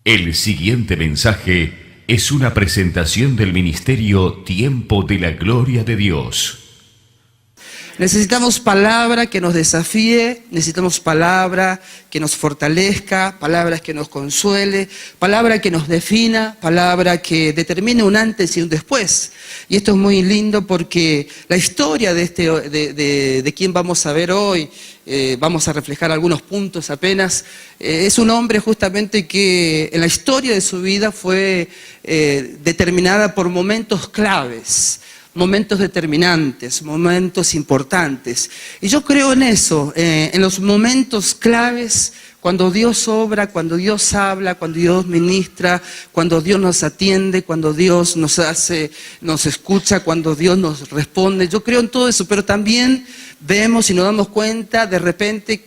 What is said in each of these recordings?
El siguiente mensaje es una presentación del ministerio Tiempo de la Gloria de Dios. Necesitamos palabra que nos desafíe, necesitamos palabra que nos fortalezca, palabras que nos consuele, palabra que nos defina, palabra que determine un antes y un después. Y esto es muy lindo porque la historia de quien vamos a ver hoy, vamos a reflejar algunos puntos apenas, es un hombre justamente que en la historia de su vida fue determinada por momentos claves. Momentos determinantes, momentos importantes. Y yo creo en eso, en los momentos claves, cuando Dios obra, cuando Dios habla, cuando Dios ministra, cuando Dios nos atiende, cuando Dios nos escucha, cuando Dios nos responde. Yo creo en todo eso, pero también vemos y nos damos cuenta de repente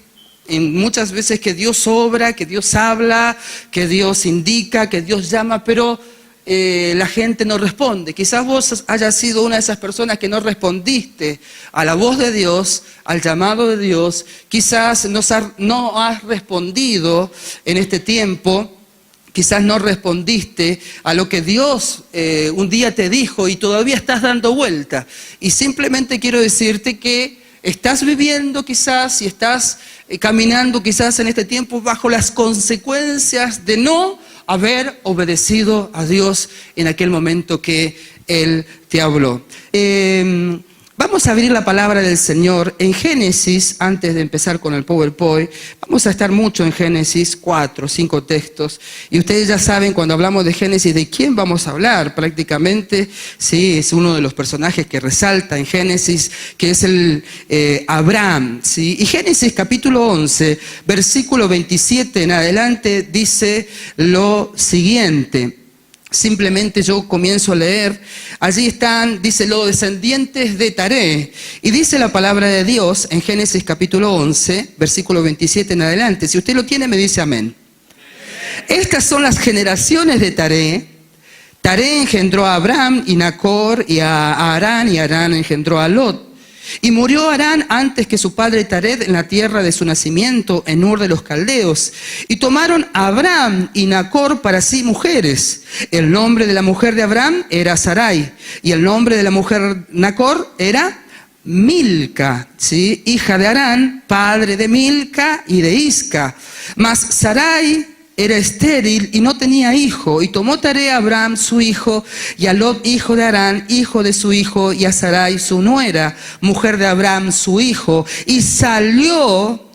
muchas veces que Dios obra, que Dios habla, que Dios indica, que Dios llama, pero la gente no responde. Quizás vos hayas sido una de esas personas que no respondiste a la voz de Dios, al llamado de Dios. Quizás no has respondido en este tiempo. Quizás no respondiste a lo que Dios un día te dijo y todavía estás dando vuelta. Y simplemente quiero decirte que estás viviendo quizás y estás caminando quizás en este tiempo bajo las consecuencias de no haber obedecido a Dios en aquel momento que Él te habló. Vamos a abrir la palabra del Señor en Génesis, antes de empezar con el PowerPoint. Vamos a estar mucho en Génesis, 4, 5 textos. Y ustedes ya saben, cuando hablamos de Génesis, ¿de quién vamos a hablar? Prácticamente, sí, es uno de los personajes que resalta en Génesis, que es el Abraham, ¿sí? Y Génesis capítulo 11, versículo 27 en adelante, dice lo siguiente. Simplemente yo comienzo a leer. Allí están, dice, los descendientes de Taré. Y dice la palabra de Dios en Génesis capítulo 11, versículo 27 en adelante. Si usted lo tiene, me dice amén. Estas son las generaciones de Taré. Taré engendró a Abraham y Nacor y a Harán, y Harán engendró a Lot. Y murió Harán antes que su padre Tared en la tierra de su nacimiento, en Ur de los Caldeos. Y tomaron a Abraham y Nacor para sí mujeres. El nombre de la mujer de Abraham era Sarai, y el nombre de la mujer Nacor era Milca, ¿sí? Hija de Harán, padre de Milca y de Isca. Mas Sarai era estéril y no tenía hijo, y tomó Taré a Abraham su hijo, y a Lot hijo de Harán, hijo de su hijo, y a Sarai su nuera, mujer de Abraham su hijo, y salió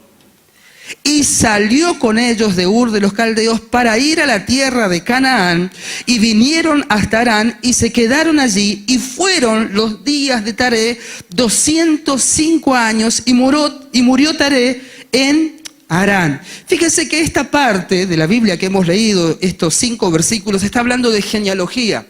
con ellos de Ur de los Caldeos para ir a la tierra de Canaán, y vinieron hasta Harán, y se quedaron allí, y fueron los días de Taré 205 años, y murió Taré en Harán. Fíjense que esta parte de la Biblia que hemos leído, estos 5 versículos, está hablando de genealogía.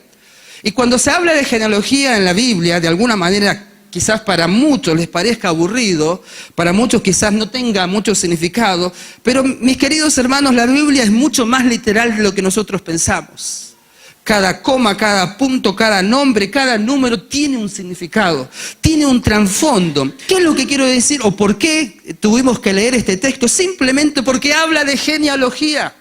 Y cuando se habla de genealogía en la Biblia, de alguna manera, quizás para muchos les parezca aburrido, para muchos quizás no tenga mucho significado, pero mis queridos hermanos, la Biblia es mucho más literal de lo que nosotros pensamos. Cada coma, cada punto, cada nombre, cada número tiene un significado, tiene un trasfondo. ¿Qué es lo que quiero decir? ¿O por qué tuvimos que leer este texto? Simplemente porque habla de genealogía.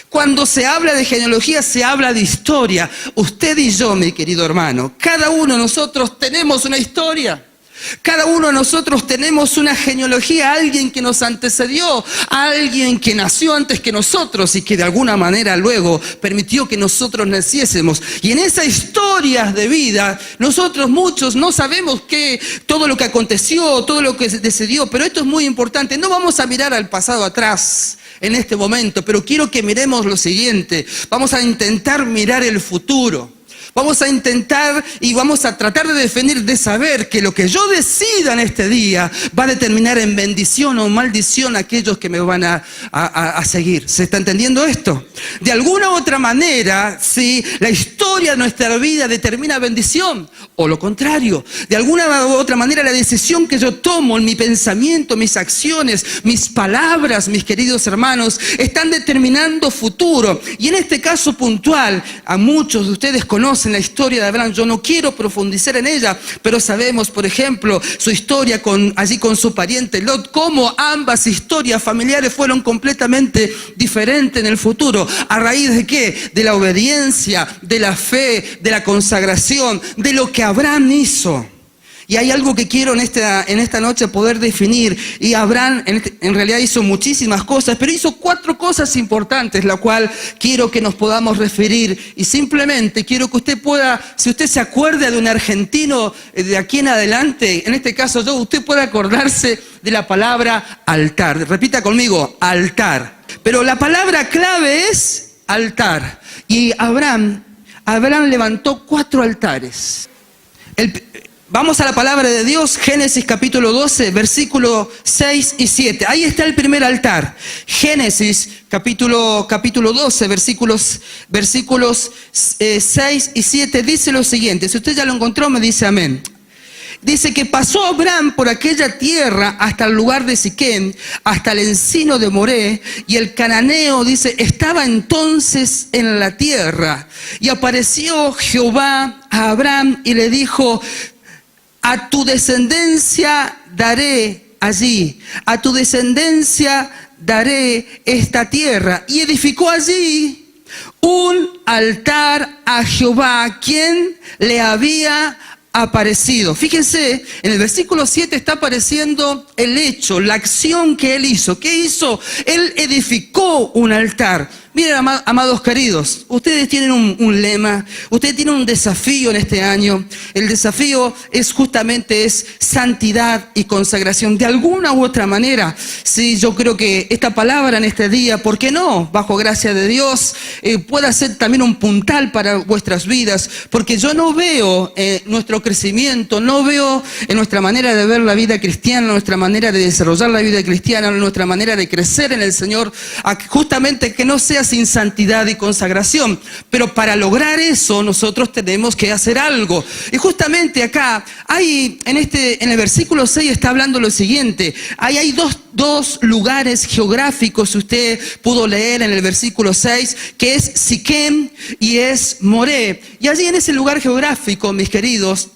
Cuando se habla de genealogía, se habla de historia. Usted y yo, mi querido hermano, cada uno de nosotros tenemos una historia. Cada uno de nosotros tenemos una genealogía, alguien que nos antecedió, alguien que nació antes que nosotros y que de alguna manera luego permitió que nosotros naciésemos. Y en esas historias de vida, nosotros muchos no sabemos todo lo que aconteció, todo lo que decidió, pero esto es muy importante. No vamos a mirar al pasado atrás en este momento, pero quiero que miremos lo siguiente. Vamos a intentar mirar el futuro. Vamos a intentar y vamos a tratar de definir, de saber que lo que yo decida en este día va a determinar en bendición o maldición a aquellos que me van a seguir. ¿Se está entendiendo esto? De alguna u otra manera, sí, la historia de nuestra vida determina bendición o lo contrario. De alguna u otra manera, la decisión que yo tomo en mi pensamiento, mis acciones, mis palabras, mis queridos hermanos, están determinando futuro. Y en este caso puntual, a muchos de ustedes conocen conocen la historia de Abraham, yo no quiero profundizar en ella, pero sabemos, por ejemplo, su historia allí con su pariente Lot, cómo ambas historias familiares fueron completamente diferentes en el futuro. ¿A raíz de qué? De la obediencia, de la fe, de la consagración, de lo que Abraham hizo. Y hay algo que quiero en esta noche poder definir. Y Abraham en realidad hizo muchísimas cosas, pero hizo 4 cosas importantes, la cual quiero que nos podamos referir. Y simplemente quiero que usted pueda, si usted se acuerda de un argentino de aquí en adelante, en este caso yo, usted puede acordarse de la palabra altar. Repita conmigo, altar. Pero la palabra clave es altar. Y Abraham levantó 4 altares. Vamos a la palabra de Dios, Génesis capítulo 12, versículos 6 y 7. Ahí está el primer altar. Génesis capítulo 12, versículos 6 y 7 dice lo siguiente. Si usted ya lo encontró, me dice amén. Dice que pasó Abraham por aquella tierra hasta el lugar de Siquem, hasta el encino de Moré, y el cananeo, dice, estaba entonces en la tierra. Y apareció Jehová a Abraham y le dijo: a tu descendencia daré allí, a tu descendencia daré esta tierra. Y edificó allí un altar a Jehová, quien le había aparecido. Fíjense, en el versículo 7 está apareciendo el hecho, la acción que él hizo. ¿Qué hizo? Él edificó un altar. Miren, amados queridos, ustedes tienen un lema, ustedes tienen un desafío en este año. El desafío es justamente santidad y consagración. De alguna u otra manera, sí, yo creo que esta palabra en este día, ¿por qué no? Bajo gracia de Dios, pueda ser también un puntal para vuestras vidas, porque yo no veo nuestro crecimiento, no veo en nuestra manera de ver la vida cristiana, nuestra manera de desarrollar la vida cristiana, nuestra manera de crecer en el Señor, justamente que no sea sin santidad y consagración. Pero para lograr eso nosotros tenemos que hacer algo. Y justamente acá hay, en el versículo 6 está hablando lo siguiente. Ahí hay dos lugares geográficos, si usted pudo leer en el versículo 6, que es Siquem y es Moré. Y allí en ese lugar geográfico, mis queridos,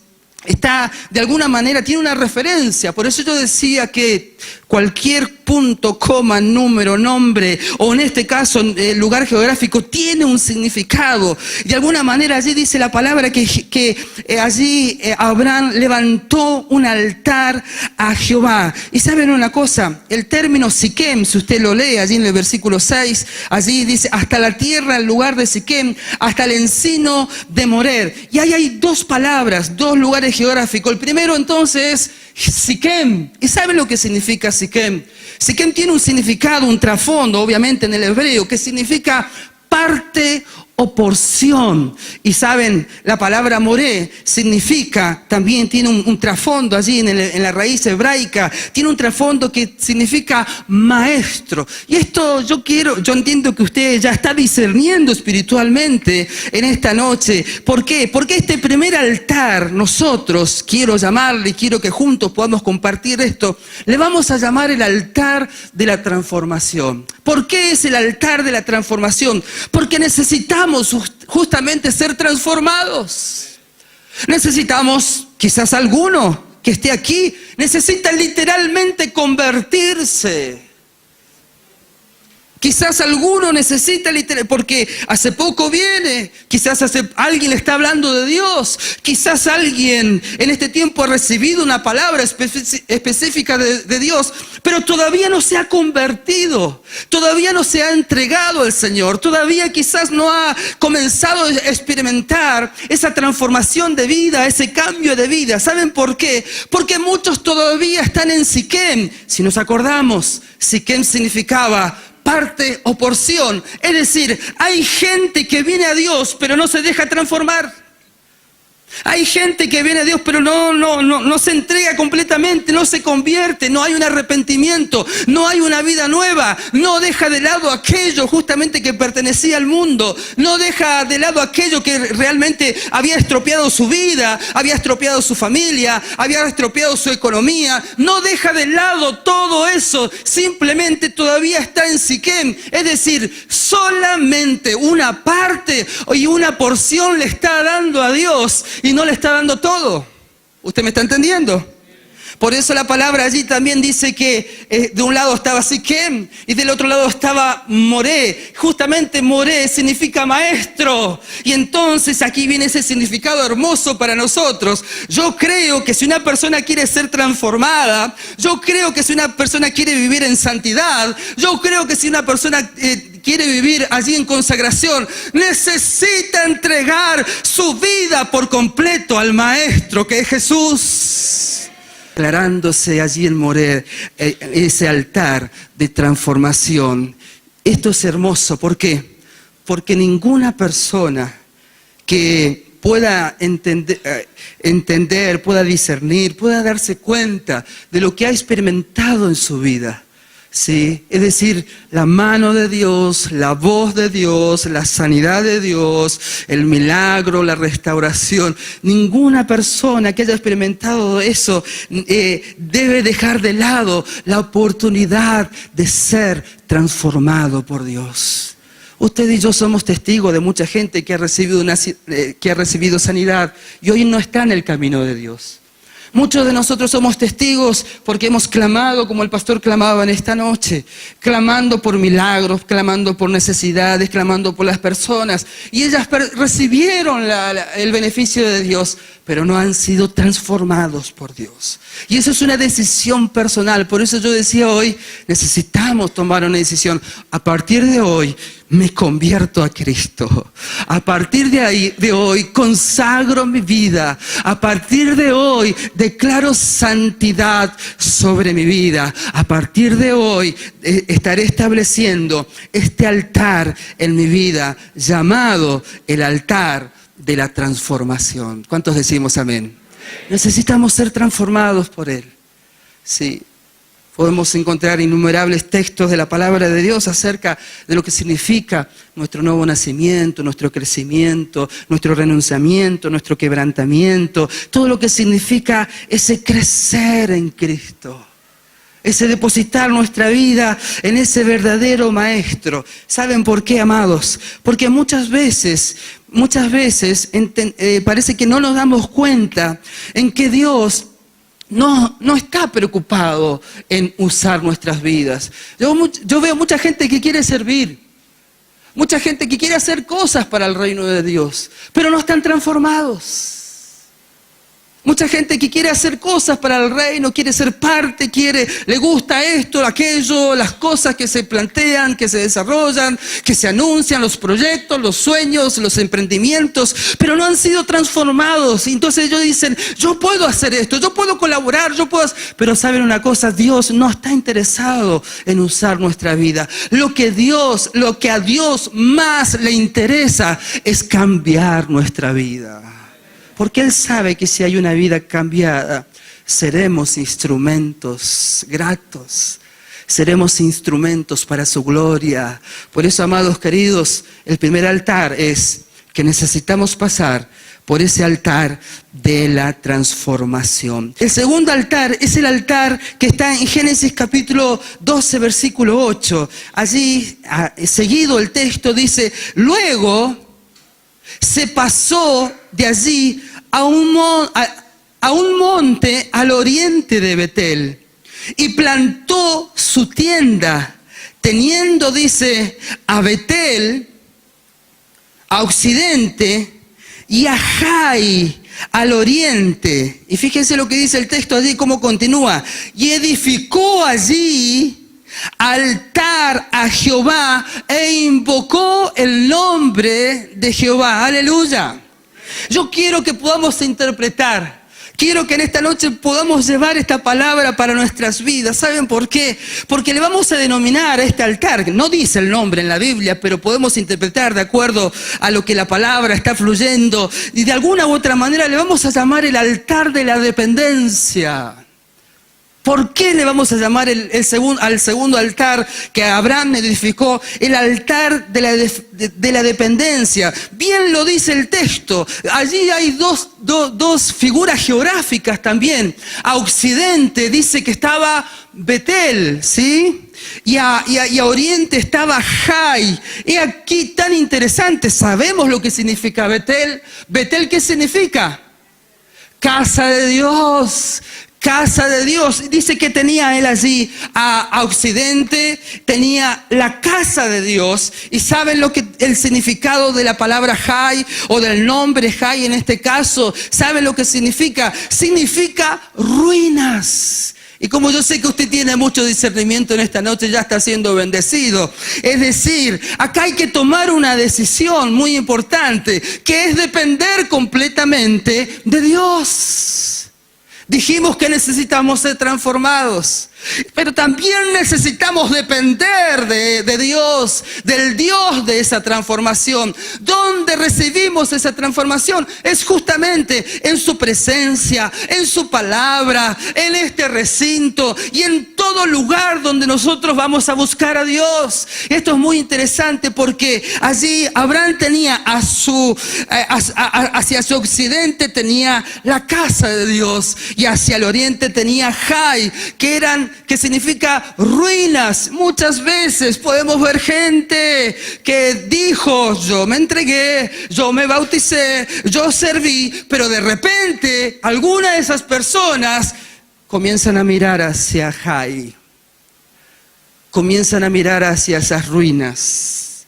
está, de alguna manera, tiene una referencia. Por eso yo decía que cualquier punto, coma, número, nombre, o en este caso el lugar geográfico, tiene un significado. De alguna manera allí dice la palabra que allí Abraham levantó un altar a Jehová. Y saben una cosa, el término Siquem, si usted lo lee allí en el versículo 6, allí dice hasta la tierra, el lugar de Siquem, hasta el encino de Moré. Y ahí hay 2 palabras, 2 lugares geográficos. El primero entonces es Siquem. ¿Y saben lo que significa Siquem? Siquem tiene un significado, un trasfondo, obviamente en el hebreo, que significa parte o porción. Y saben, la palabra Moré significa, también tiene un trasfondo allí en la raíz hebraica, tiene un trasfondo que significa maestro. Y esto yo entiendo que usted ya está discerniendo espiritualmente en esta noche. ¿Por qué? Porque este primer altar, nosotros, quiero llamarle, y quiero que juntos podamos compartir esto, le vamos a llamar el altar de la transformación. ¿Por qué es el altar de la transformación? Porque necesitamos justamente ser transformados. Necesitamos, quizás alguno que esté aquí, necesita literalmente convertirse. Quizás alguno necesita porque hace poco viene, quizás alguien le está hablando de Dios, quizás alguien en este tiempo ha recibido una palabra específica de Dios, pero todavía no se ha convertido, todavía no se ha entregado al Señor, todavía quizás no ha comenzado a experimentar esa transformación de vida, ese cambio de vida. ¿Saben por qué? Porque muchos todavía están en Siquem. Si nos acordamos, Siquem significaba parte o porción. Es decir, hay gente que viene a Dios pero no se deja transformar. Hay gente que viene a Dios pero no se entrega completamente, no se convierte, no hay un arrepentimiento, no hay una vida nueva, no deja de lado aquello justamente que pertenecía al mundo, no deja de lado aquello que realmente había estropeado su vida, había estropeado su familia, había estropeado su economía, no deja de lado todo eso, simplemente todavía está en Siquem. Es decir, solamente una parte parte y una porción le está dando a Dios y no le está dando todo. ¿Usted me está entendiendo? Por eso la palabra allí también dice que de un lado estaba Siquem y del otro lado estaba Moré. Justamente Moré significa maestro. Y entonces aquí viene ese significado hermoso para nosotros. Yo creo que si una persona quiere ser transformada, yo creo que si una persona quiere vivir en santidad, yo creo que si una persona quiere vivir allí en consagración, necesita entregar su vida por completo al maestro que es Jesús. Declarándose allí en Moré, ese altar de transformación. Esto es hermoso, ¿por qué? Porque ninguna persona que pueda entender, pueda discernir, pueda darse cuenta de lo que ha experimentado en su vida, ¿sí? Es decir, la mano de Dios, la voz de Dios, la sanidad de Dios, el milagro, la restauración. Ninguna persona que haya experimentado eso debe dejar de lado la oportunidad de ser transformado por Dios. Usted y yo somos testigos de mucha gente que ha recibido sanidad y hoy no está en el camino de Dios. Muchos de nosotros somos testigos porque hemos clamado como el pastor clamaba en esta noche, clamando por milagros, clamando por necesidades, clamando por las personas. Y ellas recibieron el beneficio de Dios, pero no han sido transformados por Dios. Y eso es una decisión personal. Por eso yo decía hoy, necesitamos tomar una decisión. A partir de hoy, me convierto a Cristo. A partir de hoy consagro mi vida. A partir de hoy declaro santidad sobre mi vida. A partir de hoy estaré estableciendo este altar en mi vida llamado el altar de la transformación. ¿Cuántos decimos amén? Necesitamos ser transformados por Él. Sí. Podemos encontrar innumerables textos de la palabra de Dios acerca de lo que significa nuestro nuevo nacimiento, nuestro crecimiento, nuestro renunciamiento, nuestro quebrantamiento, todo lo que significa ese crecer en Cristo, ese depositar nuestra vida en ese verdadero maestro. ¿Saben por qué, amados? Porque muchas veces parece que no nos damos cuenta en que Dios no está preocupado en usar nuestras vidas. Yo veo mucha gente que quiere servir, mucha gente que quiere hacer cosas para el reino de Dios, pero no están transformados. Mucha gente que quiere hacer cosas para el reino, quiere ser parte, le gusta esto, aquello, las cosas que se plantean, que se desarrollan, que se anuncian, los proyectos, los sueños, los emprendimientos, pero no han sido transformados. Y entonces ellos dicen, yo puedo hacer esto, yo puedo colaborar, pero ¿saben una cosa? Dios no está interesado en usar nuestra vida. Lo que a Dios más le interesa es cambiar nuestra vida. Porque Él sabe que si hay una vida cambiada, seremos instrumentos gratos, seremos instrumentos para su gloria. Por eso, amados queridos, el primer altar es que necesitamos pasar por ese altar de la transformación. El segundo altar es el altar que está en Génesis capítulo 12, versículo 8. Allí, seguido el texto dice, luego se pasó de allí a un monte al oriente de Betel y plantó su tienda, teniendo, dice, a Betel, a occidente, y a Jai al oriente. Y fíjense lo que dice el texto allí, cómo continúa. Y edificó allí altar a Jehová e invocó el nombre de Jehová. Aleluya. Yo quiero que podamos interpretar, quiero que en esta noche podamos llevar esta palabra para nuestras vidas. ¿Saben por qué? Porque le vamos a denominar a este altar, no dice el nombre en la Biblia, pero podemos interpretar de acuerdo a lo que la palabra está fluyendo, y de alguna u otra manera le vamos a llamar el altar de la dependencia. ¿Por qué le vamos a llamar al segundo altar que Abraham edificó el altar de la dependencia? Bien lo dice el texto. Allí hay dos figuras geográficas también. A occidente dice que estaba Betel, ¿sí? y a oriente estaba Jai. Y aquí tan interesante, sabemos lo que significa Betel. ¿Betel qué significa? Casa de Dios. Casa de Dios. Dice que tenía él allí a occidente, tenía la casa de Dios. ¿Y saben lo que el significado de la palabra Jai o del nombre Jai en este caso? ¿Saben lo que significa? Significa ruinas. Y como yo sé que usted tiene mucho discernimiento en esta noche, ya está siendo bendecido. Es decir, acá hay que tomar una decisión muy importante, que es depender completamente de Dios. Dijimos que necesitamos ser transformados, pero también necesitamos depender de Dios, del Dios de esa transformación. ¿Dónde recibimos esa transformación? Es justamente en su presencia, en su palabra, en este recinto y en todo lugar donde nosotros vamos a buscar a Dios. Esto es muy interesante porque allí Abraham tenía hacia su occidente tenía la casa de Dios y hacia el oriente tenía Jai, que significa ruinas. Muchas veces podemos ver gente que dijo: yo me entregué, yo me bauticé, yo serví, pero de repente algunas de esas personas comienzan a mirar hacia Jai, comienzan a mirar hacia esas ruinas,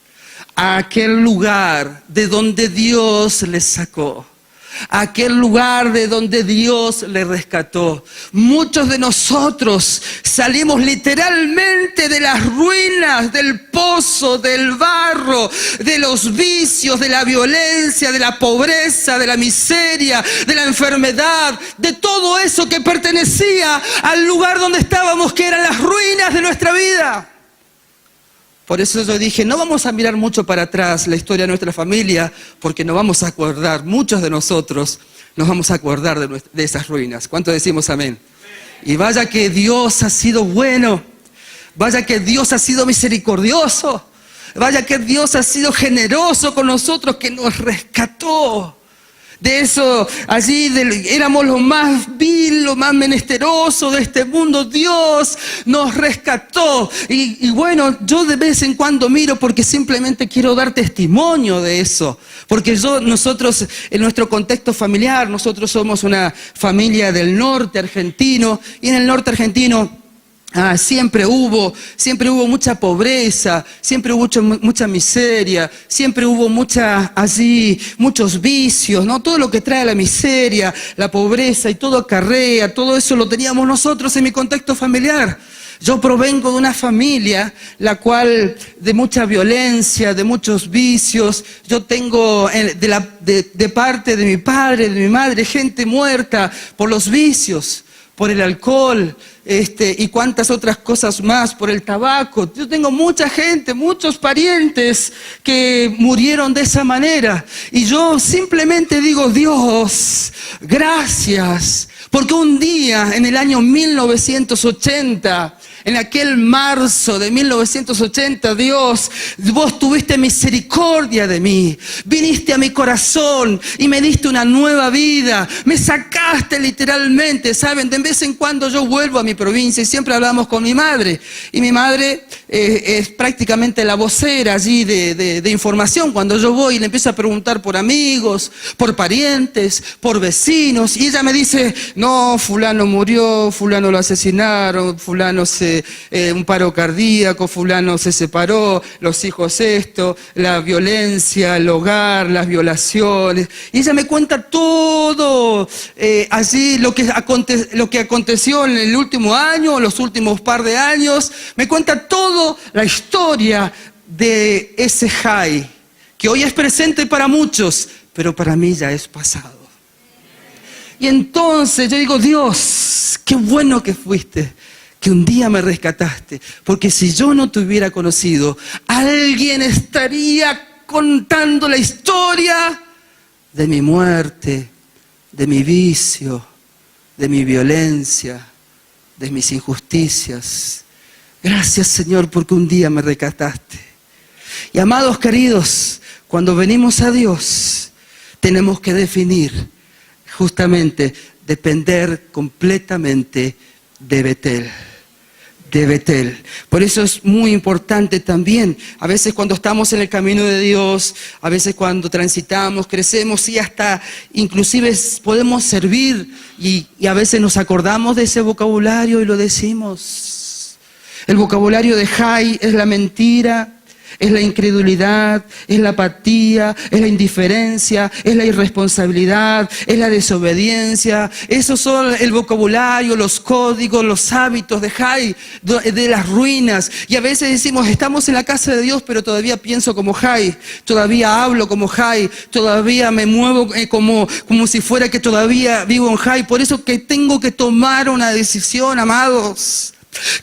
a aquel lugar de donde Dios les sacó, aquel lugar de donde Dios le rescató. Muchos de nosotros salimos literalmente de las ruinas, del pozo, del barro, de los vicios, de la violencia, de la pobreza, de la miseria, de la enfermedad, de todo eso que pertenecía al lugar donde estábamos, que eran las ruinas de nuestra vida. Por eso yo dije, no vamos a mirar mucho para atrás la historia de nuestra familia, porque nos vamos a acordar, muchos de nosotros nos vamos a acordar de esas ruinas. ¿Cuántos decimos amén? Y vaya que Dios ha sido bueno, vaya que Dios ha sido misericordioso, vaya que Dios ha sido generoso con nosotros, que nos rescató. De eso, allí éramos lo más vil, lo más menesteroso de este mundo. Dios nos rescató. Y bueno, yo de vez en cuando miro porque simplemente quiero dar testimonio de eso. Porque nosotros, en nuestro contexto familiar, nosotros somos una familia del norte argentino. Y en el norte argentino siempre hubo mucha pobreza, siempre hubo mucha miseria, siempre hubo muchos vicios, ¿no? Todo lo que trae la miseria, la pobreza y todo acarrea, todo eso lo teníamos nosotros en mi contexto familiar. Yo provengo de una familia la cual de mucha violencia, de muchos vicios. Yo tengo de parte de mi padre, de mi madre, gente muerta por los vicios, por el alcohol, y cuántas otras cosas más, por el tabaco. Yo tengo mucha gente, muchos parientes que murieron de esa manera. Y yo simplemente digo: Dios, gracias, porque un día en el año 1980, en aquel marzo de 1980, Dios, vos tuviste misericordia de mí, viniste a mi corazón y me diste una nueva vida, me sacaste literalmente, ¿saben? De vez en cuando yo vuelvo a mi provincia y siempre hablamos con mi madre, y mi madre es prácticamente la vocera allí de información. Cuando yo voy y le empiezo a preguntar por amigos, por parientes, por vecinos, y ella me dice: no, fulano murió, fulano lo asesinaron, fulano un paro cardíaco, fulano se separó, los hijos esto, la violencia, el hogar, las violaciones. Y ella me cuenta todo allí lo que aconteció en el último año, los últimos par de años. Me cuenta toda la historia de ese Jai, que hoy es presente para muchos, pero para mí ya es pasado. Y entonces yo digo: Dios, qué bueno que fuiste, que un día me rescataste, porque si yo no te hubiera conocido, alguien estaría contando la historia de mi muerte, de mi vicio, de mi violencia, de mis injusticias. Gracias, Señor, porque un día me rescataste. Y amados queridos, cuando venimos a Dios, tenemos que definir justamente, depender completamente de Betel. de Betel. Por eso es muy importante también, a veces cuando estamos en el camino de Dios, a veces cuando transitamos, crecemos y hasta inclusive podemos servir y a veces nos acordamos de ese vocabulario y lo decimos. El vocabulario de Jai es la mentira, es la incredulidad, es la apatía, es la indiferencia, es la irresponsabilidad, es la desobediencia. Esos son el vocabulario, los códigos, los hábitos de Jai, de las ruinas. Y a veces decimos, estamos en la casa de Dios, pero todavía pienso como Jai, todavía hablo como Jai, todavía me muevo como si fuera que todavía vivo en Jai. Por eso que tengo que tomar una decisión, amados.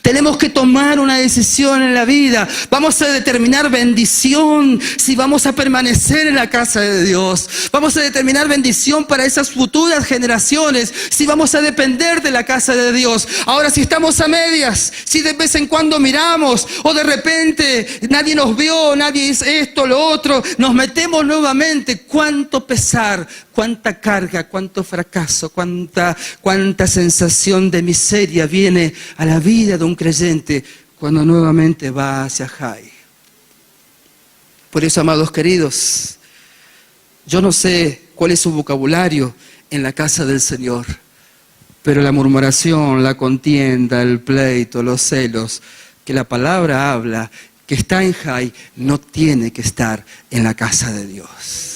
Tenemos que tomar una decisión en la vida. Vamos a determinar bendición si vamos a permanecer en la casa de Dios. Vamos a determinar bendición para esas futuras generaciones si vamos a depender de la casa de Dios. Ahora, si estamos a medias, si de vez en cuando miramos o de repente nadie nos vio, nadie hice esto, lo otro, nos metemos nuevamente, cuánto pesar, cuánta carga, cuánto fracaso, cuánta sensación de miseria viene a la vida de un creyente cuando nuevamente va hacia Jai. Por eso, amados queridos, yo no sé cuál es su vocabulario en la casa del Señor, pero la murmuración, la contienda, el pleito, los celos, que la palabra habla, que está en Jai, no tiene que estar en la casa de Dios.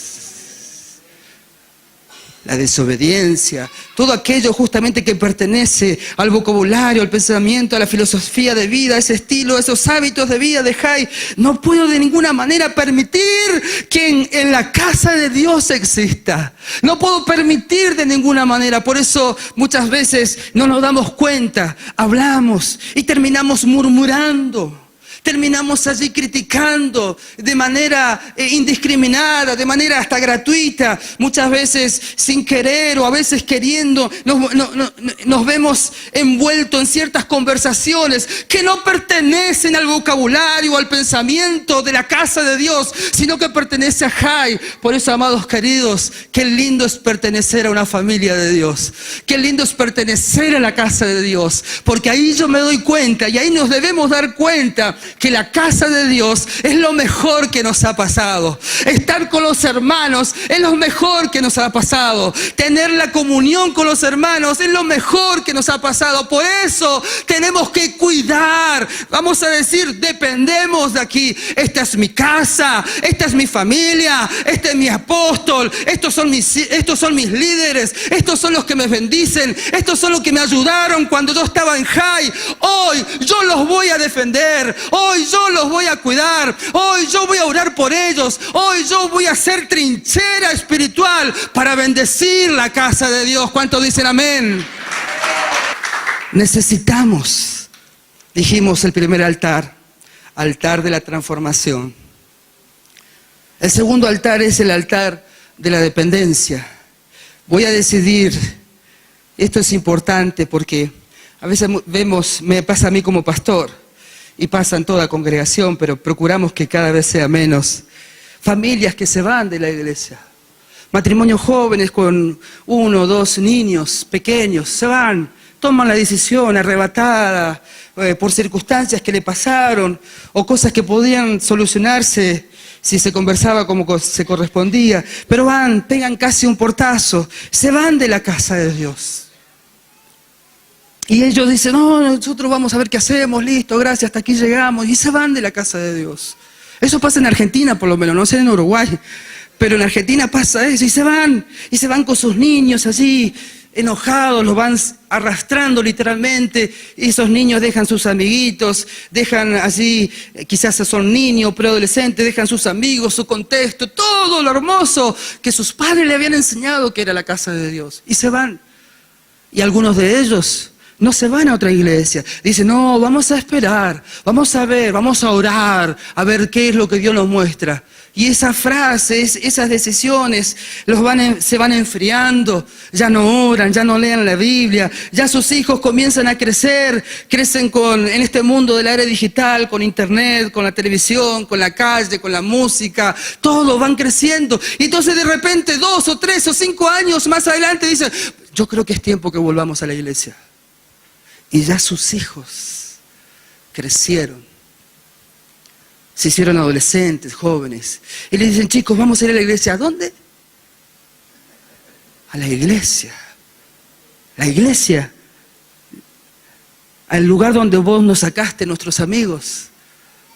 La desobediencia, todo aquello justamente que pertenece al vocabulario, al pensamiento, a la filosofía de vida, ese estilo, esos hábitos de vida de Jai, no puedo de ninguna manera permitir que en la casa de Dios exista. No puedo permitir de ninguna manera. Por eso muchas veces no nos damos cuenta, hablamos y terminamos murmurando. Terminamos allí criticando de manera indiscriminada, de manera hasta gratuita, muchas veces sin querer o a veces queriendo, nos vemos envueltos en ciertas conversaciones que no pertenecen al vocabulario o al pensamiento de la casa de Dios, sino que pertenece a Jai. Por eso, amados queridos, qué lindo es pertenecer a una familia de Dios, qué lindo es pertenecer a la casa de Dios, porque ahí yo me doy cuenta y ahí nos debemos dar cuenta que la casa de Dios es lo mejor que nos ha pasado. Estar con los hermanos es lo mejor que nos ha pasado. Tener la comunión con los hermanos es lo mejor que nos ha pasado. Por eso tenemos que cuidar. Vamos a decir, dependemos de aquí. Esta es mi casa, esta es mi familia, este es mi apóstol, estos son mis líderes, estos son los que me bendicen, estos son los que me ayudaron cuando yo estaba en Jai. Hoy yo los voy a defender. Hoy yo los voy a cuidar. Hoy yo voy a orar por ellos. Hoy yo voy a hacer trinchera espiritual para bendecir la casa de Dios. ¿Cuántos dicen amén? Necesitamos, dijimos, el primer altar, altar de la transformación. El segundo altar es el altar de la dependencia. Voy a decidir, esto es importante porque a veces vemos, me pasa a mí como pastor, y pasa en toda congregación, pero procuramos que cada vez sea menos. Familias que se van de la iglesia. Matrimonios jóvenes con 1 o 2 niños pequeños, se van, toman la decisión arrebatada por circunstancias que le pasaron o cosas que podían solucionarse si se conversaba como se correspondía, pero van, pegan casi un portazo, se van de la casa de Dios. Y ellos dicen, no, nosotros vamos a ver qué hacemos, listo, gracias, hasta aquí llegamos. Y se van de la casa de Dios. Eso pasa en Argentina por lo menos, no sé en Uruguay. Pero en Argentina pasa eso, y se van con sus niños allí, enojados, los van arrastrando literalmente. Y esos niños dejan sus amiguitos, dejan allí, quizás son niños, preadolescentes, dejan sus amigos, su contexto, todo lo hermoso que sus padres le habían enseñado que era la casa de Dios. Y se van. Y algunos de ellos no se van a otra iglesia. Dicen, no, vamos a esperar, vamos a ver, vamos a orar, a ver qué es lo que Dios nos muestra. Y esas frases, esas decisiones se van enfriando, ya no oran, ya no leen la Biblia, ya sus hijos comienzan a crecer, crecen en este mundo de la era digital, con internet, con la televisión, con la calle, con la música, todo van creciendo. Y entonces de repente 2 o 3 o 5 años más adelante dicen, yo creo que es tiempo que volvamos a la iglesia. Y ya sus hijos crecieron, se hicieron adolescentes, jóvenes, y le dicen, chicos, vamos a ir a la iglesia. ¿A dónde? A la iglesia. La iglesia, al lugar donde vos nos sacaste, nuestros amigos,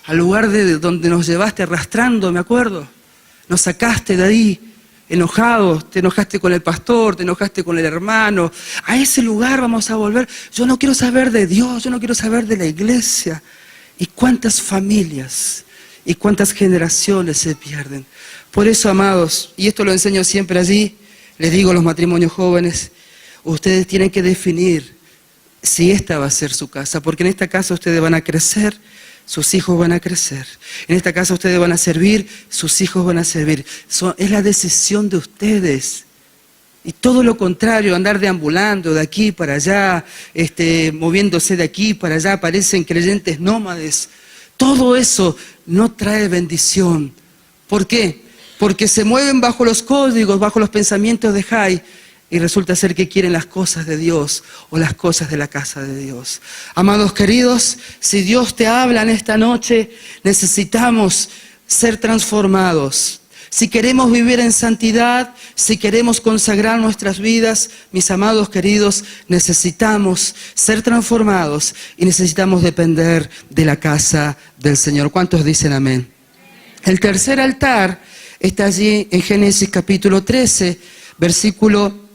al lugar donde nos llevaste arrastrando, me acuerdo. Nos sacaste de ahí, enojados, te enojaste con el pastor, te enojaste con el hermano. A ese lugar vamos a volver. Yo no quiero saber de Dios, yo no quiero saber de la iglesia. ¿Y cuántas familias y cuántas generaciones se pierden? Por eso, amados, y esto lo enseño siempre allí, les digo a los matrimonios jóvenes, ustedes tienen que definir si esta va a ser su casa, porque en esta casa ustedes van a crecer, sus hijos van a crecer. En esta casa ustedes van a servir, sus hijos van a servir. Es la decisión de ustedes. Y todo lo contrario, andar deambulando de aquí para allá, moviéndose de aquí para allá, parecen creyentes nómades. Todo eso no trae bendición. ¿Por qué? Porque se mueven bajo los códigos, bajo los pensamientos de Jai, y resulta ser que quieren las cosas de Dios o las cosas de la casa de Dios. Amados queridos, si Dios te habla en esta noche, necesitamos ser transformados. Si queremos vivir en santidad, si queremos consagrar nuestras vidas, mis amados queridos, necesitamos ser transformados y necesitamos depender de la casa del Señor. ¿Cuántos dicen amén? El tercer altar está allí en Génesis capítulo 13, versículo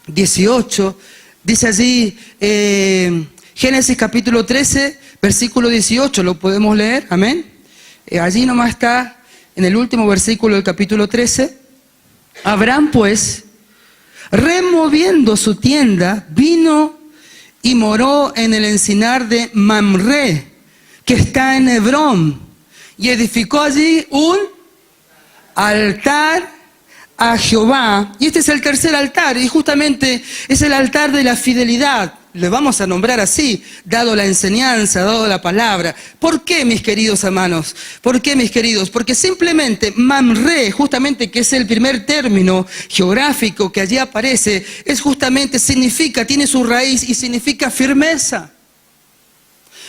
18, dice allí, Génesis capítulo 13, versículo 18, ¿lo podemos leer? Amén. Allí nomás está, en el último versículo del capítulo 13, Abraham pues, removiendo su tienda, vino y moró en el encinar de Mamre, que está en Hebrón, y edificó allí un altar a Jehová. Y este es el tercer altar, y justamente es el altar de la fidelidad. Le vamos a nombrar así, dado la enseñanza, dado la palabra. ¿Por qué, mis queridos hermanos? ¿Por qué, mis queridos? Porque simplemente Mamre, justamente que es el primer término geográfico que allí aparece, es justamente, significa, tiene su raíz y significa firmeza.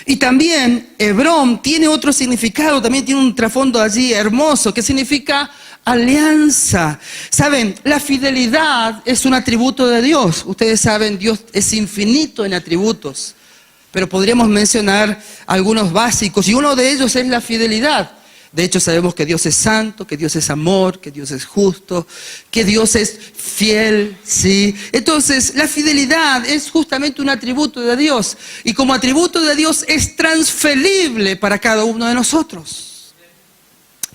Y también Hebrón tiene otro significado, también tiene un trasfondo allí hermoso, que significa alianza. Saben, la fidelidad es un atributo de Dios. Ustedes saben, Dios es infinito en atributos, pero podríamos mencionar algunos básicos, y uno de ellos es la fidelidad. De hecho, sabemos que Dios es santo, que Dios es amor, que Dios es justo, que Dios es fiel, ¿sí? Entonces, la fidelidad es justamente un atributo de Dios, y como atributo de Dios es transferible para cada uno de nosotros.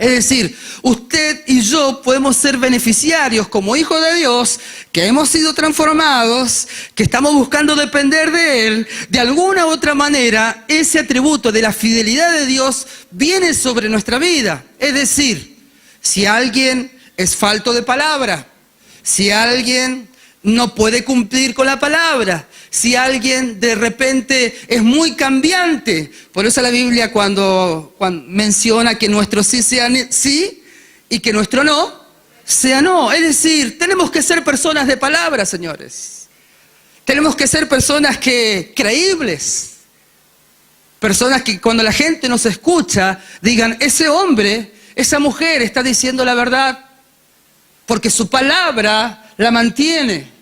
Es decir, usted y yo podemos ser beneficiarios como hijos de Dios, que hemos sido transformados, que estamos buscando depender de Él. De alguna u otra manera, ese atributo de la fidelidad de Dios viene sobre nuestra vida. Es decir, si alguien es falto de palabra, si alguien no puede cumplir con la palabra, si alguien de repente es muy cambiante. Por eso la Biblia cuando menciona que nuestro sí sea sí y que nuestro no sea no. Es decir, tenemos que ser personas de palabra, señores. Tenemos que ser personas creíbles. Personas que cuando la gente nos escucha digan, ese hombre, esa mujer está diciendo la verdad, porque su palabra la mantiene.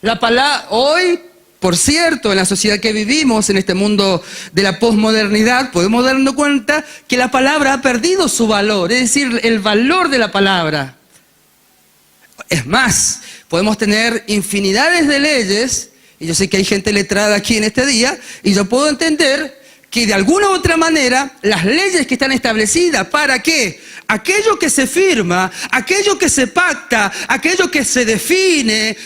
La palabra hoy, por cierto, en la sociedad que vivimos, en este mundo de la posmodernidad, podemos darnos cuenta que la palabra ha perdido su valor, es decir, el valor de la palabra. Es más, podemos tener infinidades de leyes, y yo sé que hay gente letrada aquí en este día, y yo puedo entender que de alguna u otra manera, las leyes que están establecidas, ¿para qué? Aquello que se firma, aquello que se pacta, aquello que se define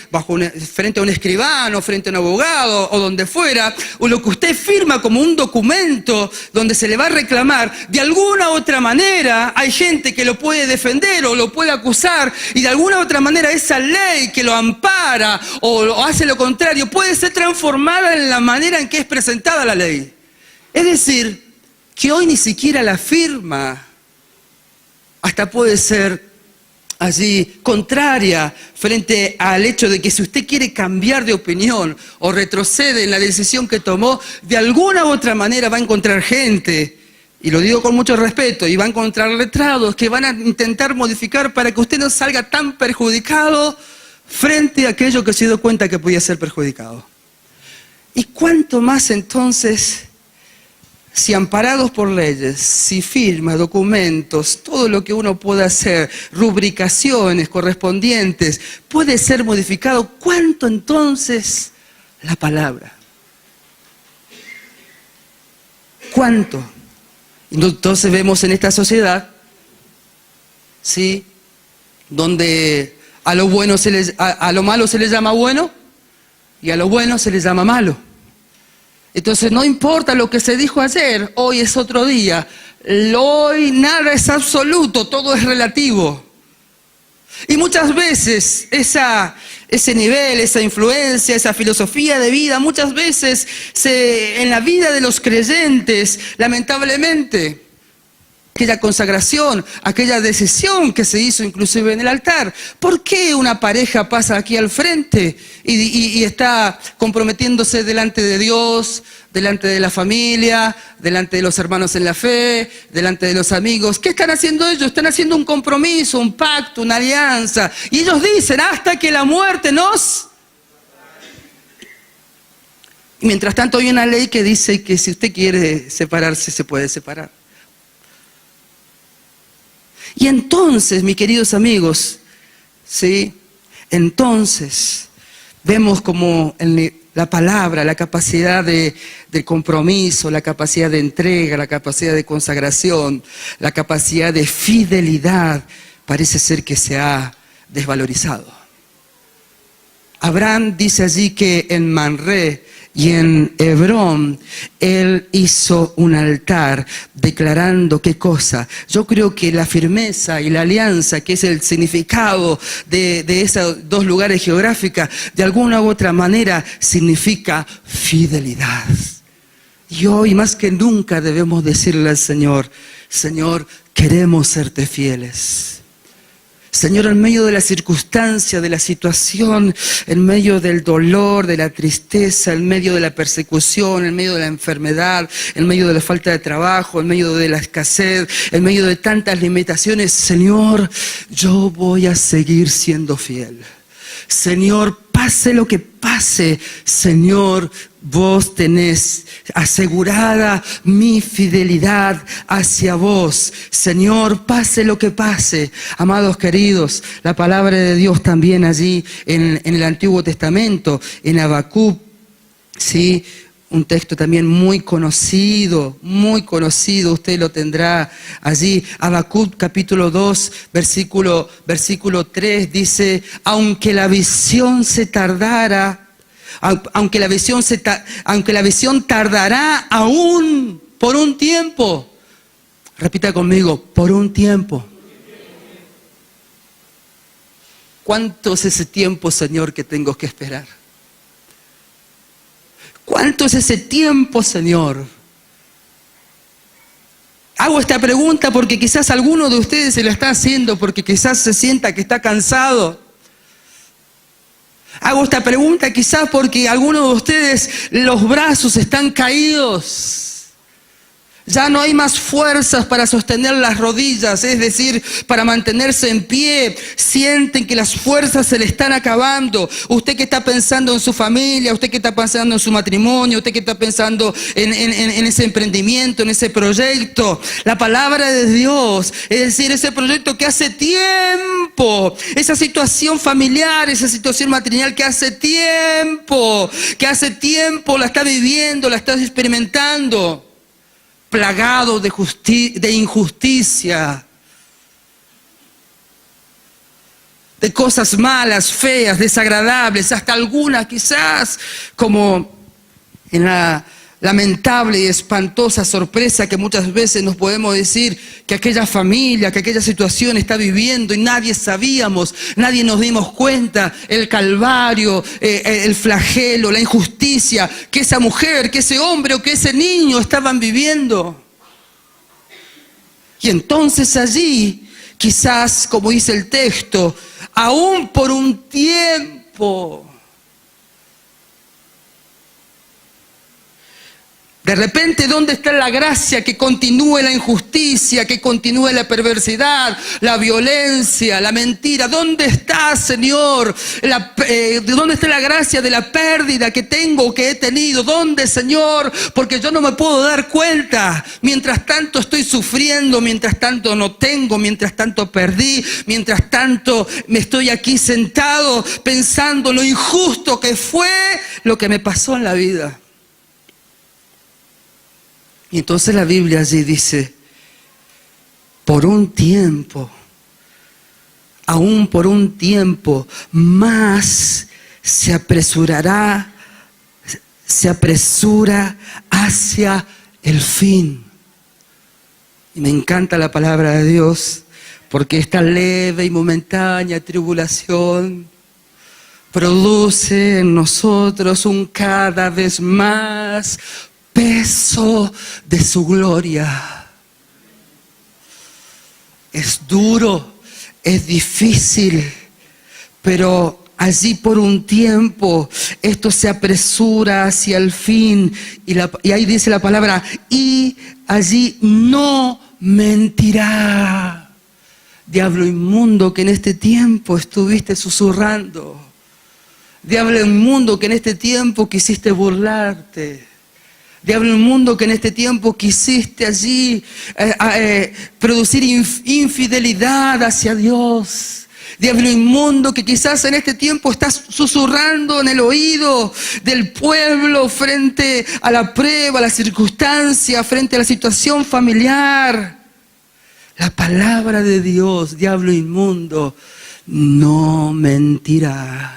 frente a un escribano, frente a un abogado o donde fuera, o lo que usted firma como un documento donde se le va a reclamar, de alguna u otra manera hay gente que lo puede defender o lo puede acusar, y de alguna u otra manera esa ley que lo ampara o hace lo contrario puede ser transformada en la manera en que es presentada la ley. Es decir, que hoy ni siquiera la firma hasta puede ser allí contraria frente al hecho de que si usted quiere cambiar de opinión o retrocede en la decisión que tomó, de alguna u otra manera va a encontrar gente, y lo digo con mucho respeto, y va a encontrar letrados que van a intentar modificar para que usted no salga tan perjudicado frente a aquello que se dio cuenta que podía ser perjudicado. ¿Y cuánto más entonces, si amparados por leyes, si firmas, documentos, todo lo que uno pueda hacer, rubricaciones correspondientes, puede ser modificado, cuánto entonces la palabra? ¿Cuánto? Entonces vemos en esta sociedad, ¿sí?, donde a lo malo se le llama bueno y a lo bueno se le llama malo. Entonces no importa lo que se dijo ayer, hoy es otro día. Hoy nada es absoluto, todo es relativo. Y muchas veces ese nivel, esa influencia, esa filosofía de vida, muchas veces en la vida de los creyentes, lamentablemente, aquella consagración, aquella decisión que se hizo inclusive en el altar. ¿Por qué una pareja pasa aquí al frente y está comprometiéndose delante de Dios, delante de la familia, delante de los hermanos en la fe, delante de los amigos? ¿Qué están haciendo ellos? Están haciendo un compromiso, un pacto, una alianza. Y ellos dicen, hasta que la muerte nos... Y mientras tanto hay una ley que dice que si usted quiere separarse, se puede separar. Y entonces, mis queridos amigos, ¿sí?, entonces vemos como en la palabra, la capacidad de compromiso, la capacidad de entrega, la capacidad de consagración, la capacidad de fidelidad, parece ser que se ha desvalorizado. Abraham dice allí que en Manré y en Hebrón él hizo un altar declarando ¿qué cosa? Yo creo que la firmeza y la alianza, que es el significado de esos dos lugares geográficos, de alguna u otra manera significa fidelidad. Y hoy más que nunca debemos decirle al Señor, Señor, queremos serte fieles. Señor, en medio de la circunstancia, de la situación, en medio del dolor, de la tristeza, en medio de la persecución, en medio de la enfermedad, en medio de la falta de trabajo, en medio de la escasez, en medio de tantas limitaciones, Señor, yo voy a seguir siendo fiel. Señor, pase lo que pase, Señor, vos tenés asegurada mi fidelidad hacia vos. Señor, pase lo que pase. Amados queridos, la palabra de Dios también allí en el Antiguo Testamento, en Habacuc, ¿sí?, un texto también muy conocido, usted lo tendrá allí. Habacuc capítulo 2, versículo 3 dice, aunque la visión se tardara, aunque la visión tardará aún por un tiempo. Repita conmigo, por un tiempo. ¿Cuánto es ese tiempo, Señor, que tengo que esperar? ¿Cuánto es ese tiempo, Señor? Hago esta pregunta porque quizás alguno de ustedes se la está haciendo, porque quizás se sienta que está cansado. Hago esta pregunta quizás porque algunos de ustedes los brazos están caídos. Ya no hay más fuerzas para sostener las rodillas, es decir, para mantenerse en pie. Sienten que las fuerzas se le están acabando. Usted que está pensando en su familia, usted que está pensando en su matrimonio, usted que está pensando en ese emprendimiento, en ese proyecto. La palabra de Dios, es decir, ese proyecto que hace tiempo, esa situación familiar, esa situación matrimonial que hace tiempo la está viviendo, la está experimentando. Plagado de injusticia, de cosas malas, feas, desagradables, hasta algunas quizás como en la lamentable y espantosa sorpresa que muchas veces nos podemos decir que aquella familia, que aquella situación está viviendo y nadie sabíamos, nadie nos dimos cuenta, el calvario, el flagelo, la injusticia que esa mujer, que ese hombre o que ese niño estaban viviendo. Y entonces allí quizás, como dice el texto, aún por un tiempo. De repente, ¿dónde está la gracia que continúe la injusticia, que continúe la perversidad, la violencia, la mentira? ¿Dónde está, Señor? ¿Dónde está la gracia de la pérdida que tengo, que he tenido? ¿Dónde, Señor? Porque yo no me puedo dar cuenta. Mientras tanto estoy sufriendo, mientras tanto no tengo, mientras tanto perdí, mientras tanto me estoy aquí sentado pensando lo injusto que fue lo que me pasó en la vida. Y entonces la Biblia allí dice, por un tiempo, aún por un tiempo, más se apresura hacia el fin. Y me encanta la palabra de Dios, porque esta leve y momentánea tribulación produce en nosotros un cada vez más peso de su gloria. Es duro, es difícil, pero allí por un tiempo esto se apresura hacia el fin. Y ahí dice la palabra, y allí no mentirá. Diablo inmundo que en este tiempo estuviste susurrando. Diablo inmundo que en este tiempo quisiste burlarte. Diablo inmundo que en este tiempo quisiste allí producir infidelidad hacia Dios. Diablo inmundo que quizás en este tiempo estás susurrando en el oído del pueblo frente a la prueba, a la circunstancia, frente a la situación familiar. La palabra de Dios, diablo inmundo, no mentirá.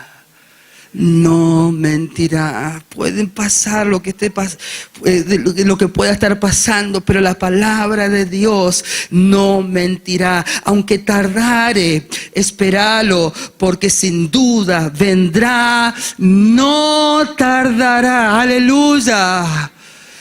No mentirá. Pueden pasar lo que pueda estar pasando, pero la palabra de Dios no mentirá. Aunque tardare, espéralo, porque sin duda vendrá, no tardará. Aleluya.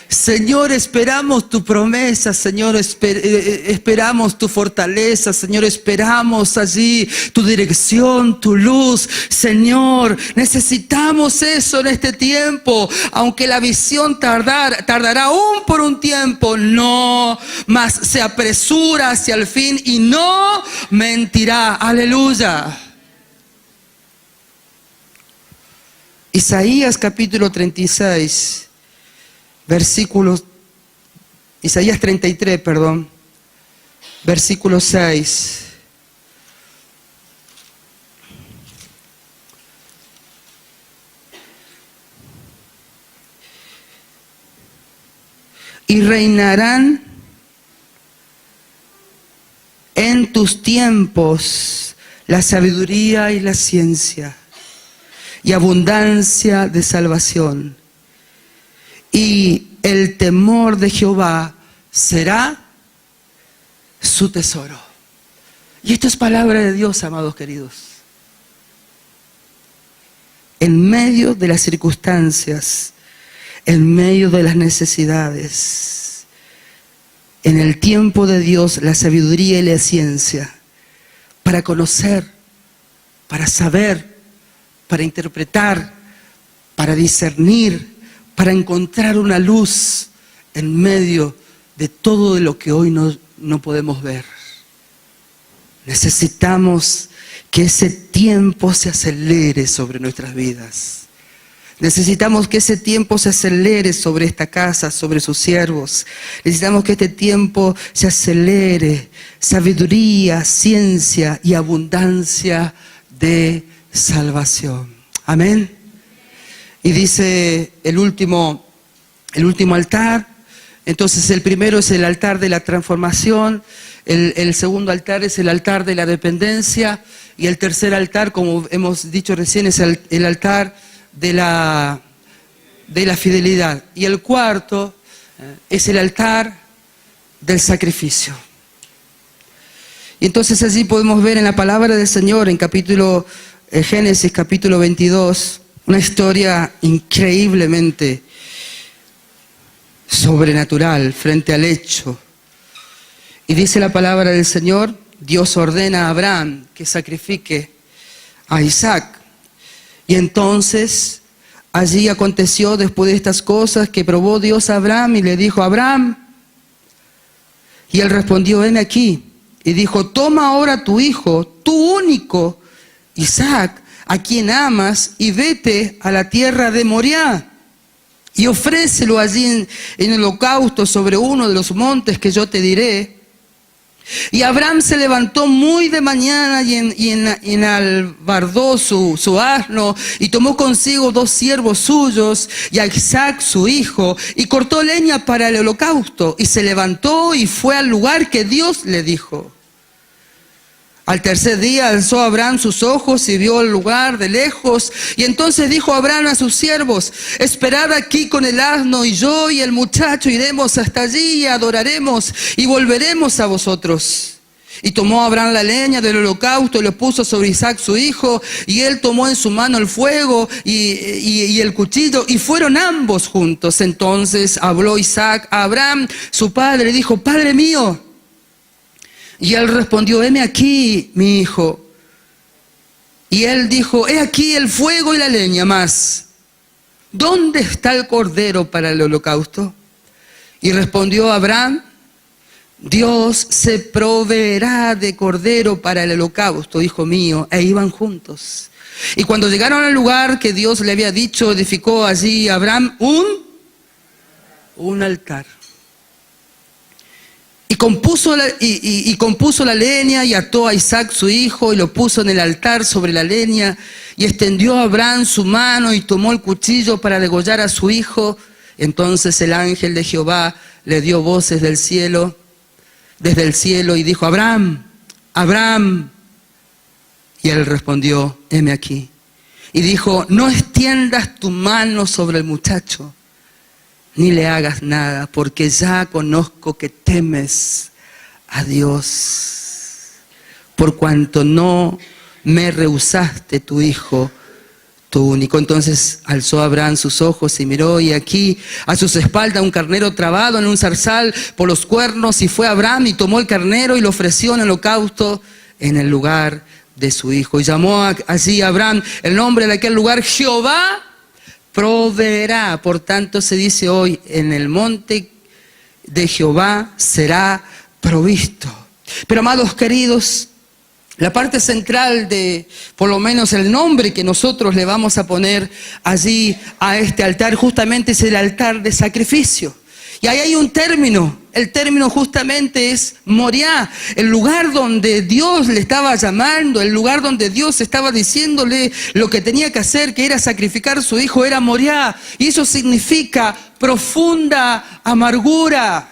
Señor, esperamos tu promesa, Señor, esperamos tu fortaleza, Señor, esperamos allí tu dirección, tu luz, Señor, necesitamos eso en este tiempo, aunque la visión tardará aún por un tiempo, no, mas se apresura hacia el fin y no mentirá, aleluya. Isaías capítulo 36. Isaías 33, versículo 6. Y reinarán en tus tiempos la sabiduría y la ciencia, y abundancia de salvación. Y el temor de Jehová será su tesoro. Y esto es palabra de Dios, amados queridos. En medio de las circunstancias, en medio de las necesidades, en el tiempo de Dios, la sabiduría y la ciencia, para conocer, para saber, para interpretar, para discernir, para encontrar una luz en medio de todo lo que hoy no podemos ver. Necesitamos que ese tiempo se acelere sobre nuestras vidas. Necesitamos que ese tiempo se acelere sobre esta casa, sobre sus siervos. Necesitamos que este tiempo se acelere. Sabiduría, ciencia y abundancia de salvación. Amén. Y dice el último altar. Entonces el primero es el altar de la transformación, el segundo altar es el altar de la dependencia, y el tercer altar, como hemos dicho recién, es el altar de la fidelidad. Y el cuarto es el altar del sacrificio. Y entonces allí podemos ver en la palabra del Señor, en Génesis capítulo 22, una historia increíblemente sobrenatural frente al hecho. Y dice la palabra del Señor, Dios ordena a Abraham que sacrifique a Isaac. Y entonces allí aconteció después de estas cosas que probó Dios a Abraham y le dijo: Abraham. Y él respondió: heme aquí. Y dijo: toma ahora tu hijo, tu único, Isaac, a quien amas, y vete a la tierra de Moriah, y ofrécelo allí en holocausto sobre uno de los montes que yo te diré. Y Abraham se levantó muy de mañana y enalbardó su asno, y tomó consigo 2 siervos suyos y a Isaac su hijo, y cortó leña para el holocausto, y se levantó y fue al lugar que Dios le dijo. Al tercer día alzó Abraham sus ojos y vio el lugar de lejos, y entonces dijo Abraham a sus siervos: esperad aquí con el asno, y yo y el muchacho iremos hasta allí y adoraremos y volveremos a vosotros. Y tomó Abraham la leña del holocausto y lo puso sobre Isaac su hijo, y él tomó en su mano el fuego y el cuchillo, y fueron ambos juntos. Entonces habló Isaac a Abraham su padre y dijo: Padre mío. Y él respondió: heme aquí, mi hijo. Y él dijo: he aquí el fuego y la leña, mas ¿dónde está el cordero para el holocausto? Y respondió Abraham: Dios se proveerá de cordero para el holocausto, hijo mío. E iban juntos. Y cuando llegaron al lugar que Dios le había dicho, edificó allí Abraham un altar. Y compuso la leña, y ató a Isaac su hijo, y lo puso en el altar sobre la leña. Y extendió a Abraham su mano, y tomó el cuchillo para degollar a su hijo. Entonces el ángel de Jehová le dio voces del cielo, desde el cielo, y dijo: Abraham, Abraham. Y él respondió: heme aquí. Y dijo: no extiendas tu mano sobre el muchacho, ni le hagas nada, porque ya conozco que temes a Dios, por cuanto no me rehusaste tu hijo, tu único. Entonces alzó Abraham sus ojos y miró, y aquí a sus espaldas un carnero trabado en un zarzal por los cuernos, y fue Abraham y tomó el carnero y lo ofreció en holocausto en el lugar de su hijo. Y llamó así Abraham el nombre de aquel lugar: Jehová proveerá. Por tanto se dice hoy: en el monte de Jehová será provisto. Pero, amados queridos, la parte central de, por lo menos el nombre que nosotros le vamos a poner allí a este altar, justamente es el altar de sacrificio. Y ahí hay un término, el término justamente es Moriah, el lugar donde Dios le estaba llamando, el lugar donde Dios estaba diciéndole lo que tenía que hacer, que era sacrificar a su hijo, era Moriah. Y eso significa profunda amargura.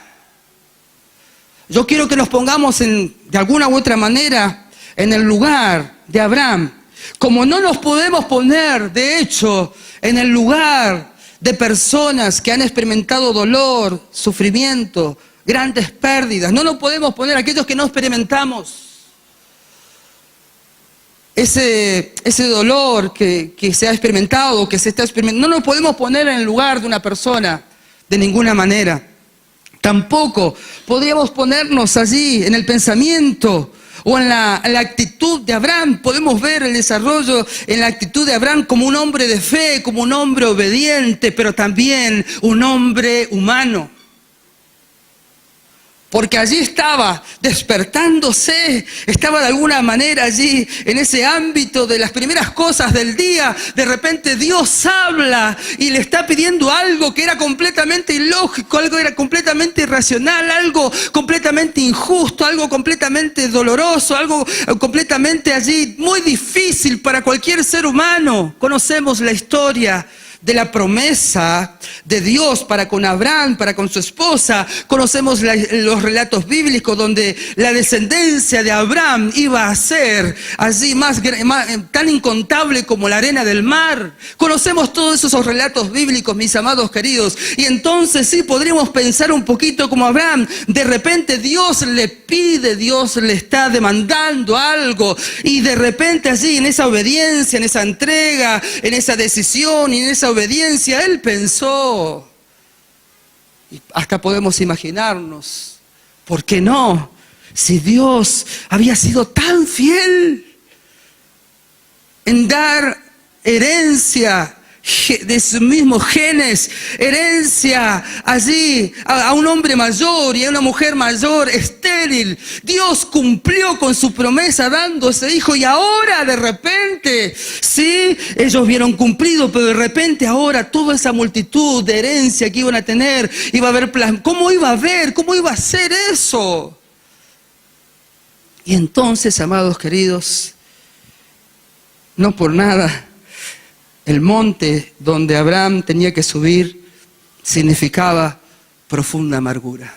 Yo quiero que nos pongamos de alguna u otra manera en el lugar de Abraham. Como no nos podemos poner, de hecho, en el lugar de personas que han experimentado dolor, sufrimiento, grandes pérdidas. No nos podemos poner aquellos que no experimentamos ese dolor que se ha experimentado, que se está experimentando. No nos podemos poner en el lugar de una persona de ninguna manera. Tampoco podríamos ponernos allí en el pensamiento o en la actitud de Abraham. Podemos ver el desarrollo en la actitud de Abraham como un hombre de fe, como un hombre obediente, pero también un hombre humano. Porque allí estaba despertándose, estaba de alguna manera allí en ese ámbito de las primeras cosas del día. De repente Dios habla y le está pidiendo algo que era completamente ilógico, algo era completamente irracional, algo completamente injusto, algo completamente doloroso, algo completamente allí muy difícil para cualquier ser humano. Conocemos la historia de la promesa de Dios para con Abraham, para con su esposa. Conocemos los relatos bíblicos donde la descendencia de Abraham iba a ser así tan incontable como la arena del mar. Conocemos todos esos relatos bíblicos, mis amados queridos. Y entonces sí podríamos pensar un poquito como Abraham. De repente Dios le pide, Dios le está demandando algo, y de repente allí en esa obediencia, en esa entrega, en esa decisión y en esa obediencia, él pensó, y hasta podemos imaginarnos, ¿por qué no? Si Dios había sido tan fiel en dar herencia de sus mismos genes, herencia allí a un hombre mayor y a una mujer mayor, estéril. Dios cumplió con su promesa dando ese hijo, y ahora de repente, sí, ellos vieron cumplido, pero de repente ahora toda esa multitud de herencia que iban a tener, iba a haber plan. ¿Cómo iba a ser eso? Y entonces, amados queridos, no por nada, el monte donde Abraham tenía que subir significaba profunda amargura.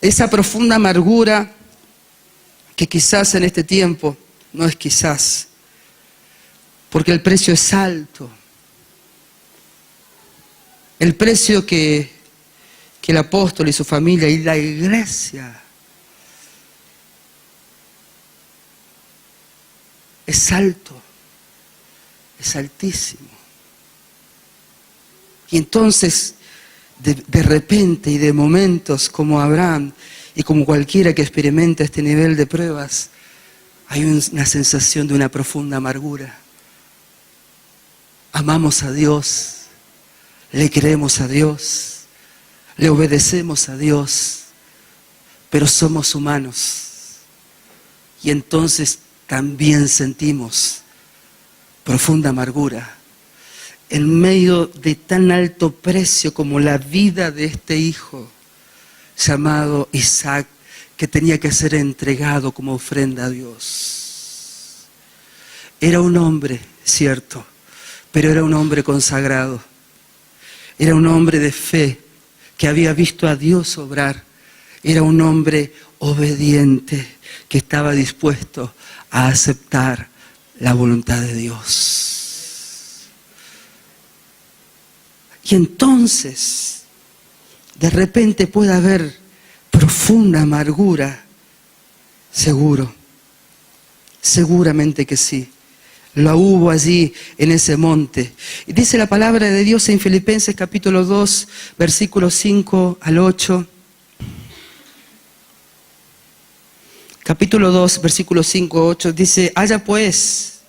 Esa profunda amargura que quizás en este tiempo, no es quizás, porque el precio es alto. El precio que el apóstol y su familia y la iglesia es alto. Es altísimo. Y entonces, de repente y de momentos como Abraham y como cualquiera que experimenta este nivel de pruebas, hay una sensación de una profunda amargura. Amamos a Dios, le creemos a Dios, le obedecemos a Dios, pero somos humanos. Y entonces también sentimos profunda amargura en medio de tan alto precio como la vida de este hijo llamado Isaac, que tenía que ser entregado como ofrenda a Dios. Era un hombre, cierto, pero era un hombre consagrado. Era un hombre de fe que había visto a Dios obrar. Era un hombre obediente que estaba dispuesto a aceptar la voluntad de Dios. Y entonces, de repente puede haber profunda amargura. Seguramente que sí. Lo hubo allí en ese monte. Y dice la palabra de Dios en Filipenses capítulo 2, versículos 5 al 8. Capítulo 2, versículos 5 a 8, dice: haya pues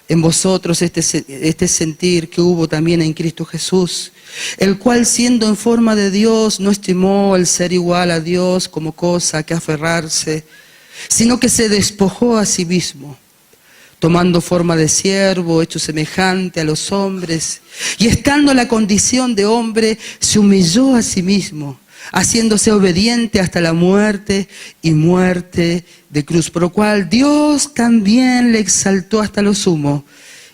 en vosotros este sentir que hubo también en Cristo Jesús, el cual, siendo en forma de Dios, no estimó el ser igual a Dios como cosa que aferrarse, sino que se despojó a sí mismo, tomando forma de siervo, hecho semejante a los hombres, y estando en la condición de hombre, se humilló a sí mismo, haciéndose obediente hasta la muerte y muerte de cruz, por lo cual Dios también le exaltó hasta lo sumo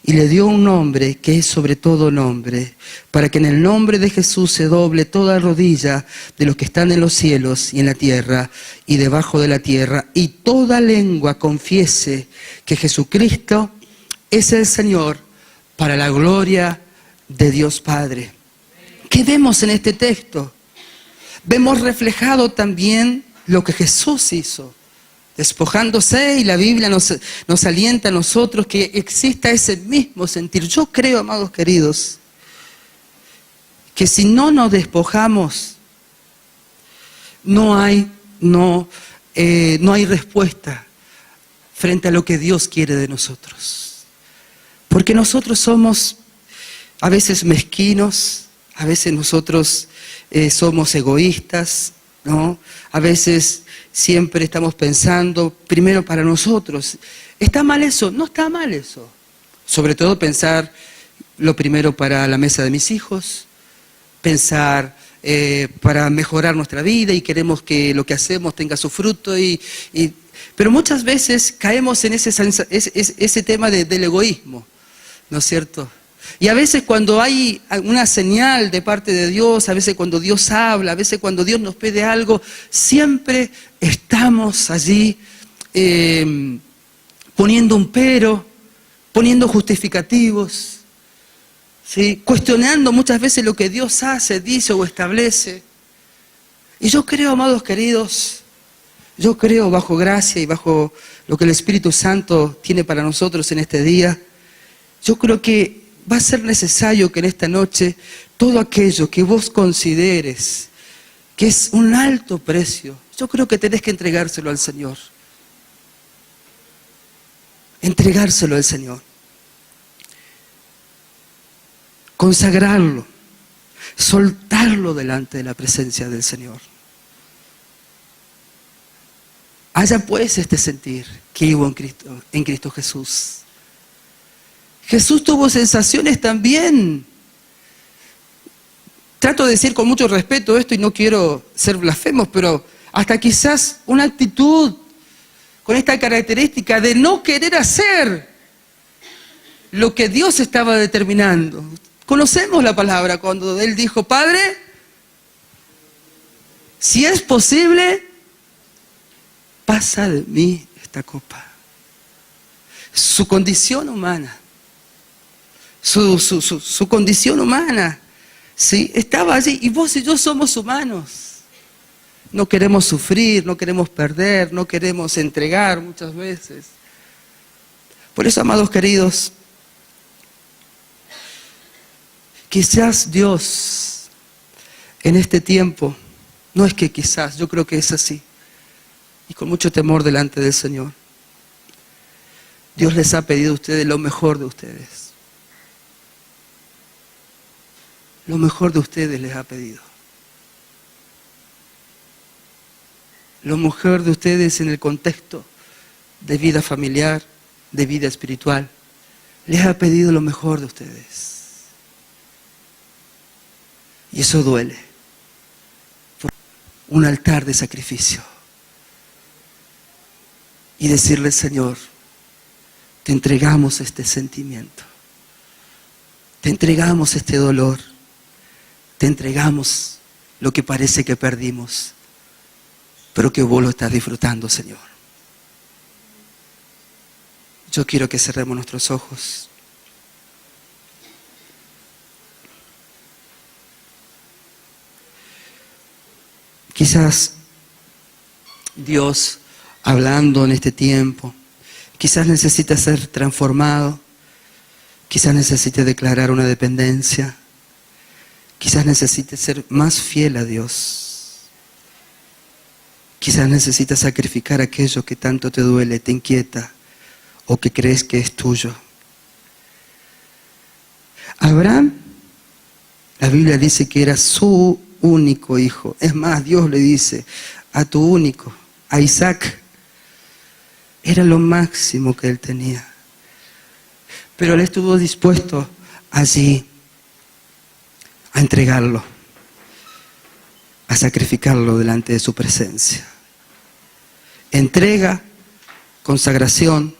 y le dio un nombre que es sobre todo nombre, para que en el nombre de Jesús se doble toda rodilla de los que están en los cielos y en la tierra y debajo de la tierra, y toda lengua confiese que Jesucristo es el Señor, para la gloria de Dios Padre. ¿Qué vemos en este texto? Vemos reflejado también lo que Jesús hizo, despojándose, y la Biblia nos alienta a nosotros que exista ese mismo sentir. Yo creo, amados queridos, que si no nos despojamos, no hay respuesta frente a lo que Dios quiere de nosotros. Porque nosotros somos a veces mezquinos, a veces nosotros somos egoístas, ¿no? A veces siempre estamos pensando primero para nosotros. ¿Está mal eso? No está mal eso. Sobre todo pensar lo primero para la mesa de mis hijos, pensar para mejorar nuestra vida, y queremos que lo que hacemos tenga su fruto. Pero muchas veces caemos en ese tema del egoísmo, ¿no es cierto? Y a veces cuando hay una señal de parte de Dios, a veces cuando Dios habla, a veces cuando Dios nos pide algo, siempre estamos allí poniendo un pero, poniendo justificativos, ¿sí? Cuestionando muchas veces lo que Dios hace, dice o establece. Y yo creo, amados queridos, yo creo bajo gracia y bajo lo que el Espíritu Santo tiene para nosotros en este día, yo creo que va a ser necesario que en esta noche todo aquello que vos consideres que es un alto precio, Yo creo que tenés que entregárselo al Señor. Entregárselo al Señor. Consagrarlo. Soltarlo delante de la presencia del Señor. Haya pues este sentir que hubo en Cristo Jesús. Jesús tuvo sensaciones también. Trato de decir con mucho respeto esto y no quiero ser blasfemos, pero hasta quizás una actitud con esta característica de no querer hacer lo que Dios estaba determinando. Conocemos la palabra cuando Él dijo: Padre, si es posible, pasa de mí esta copa. Su condición humana, su condición humana, ¿sí?, estaba allí. Y vos y yo somos humanos. No queremos sufrir, no queremos perder, no queremos entregar muchas veces. Por eso, amados queridos, quizás Dios en este tiempo, no es que quizás, yo creo que es así, y con mucho temor delante del Señor, Dios les ha pedido a ustedes lo mejor de ustedes. Lo mejor de ustedes les ha pedido. Lo mejor de ustedes en el contexto de vida familiar, de vida espiritual. Les ha pedido lo mejor de ustedes. Y eso duele. Un altar de sacrificio. Y decirle: Señor, te entregamos este sentimiento. Te entregamos este dolor. Te entregamos lo que parece que perdimos, pero que vos lo estás disfrutando, Señor. Yo quiero que cerremos nuestros ojos. Quizás Dios, hablando en este tiempo, quizás necesita ser transformado, quizás necesite declarar una dependencia, quizás necesite ser más fiel a Dios. Quizás necesitas sacrificar aquello que tanto te duele, te inquieta o que crees que es tuyo. Abraham, la Biblia dice que era su único hijo. Es más, Dios le dice: a tu único, a Isaac. Era lo máximo que él tenía. Pero él estuvo dispuesto allí a entregarlo, a sacrificarlo delante de su presencia. Entrega, consagración,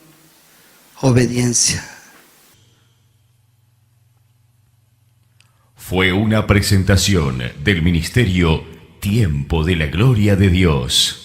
obediencia. Fue una presentación del Ministerio Tiempo de la Gloria de Dios.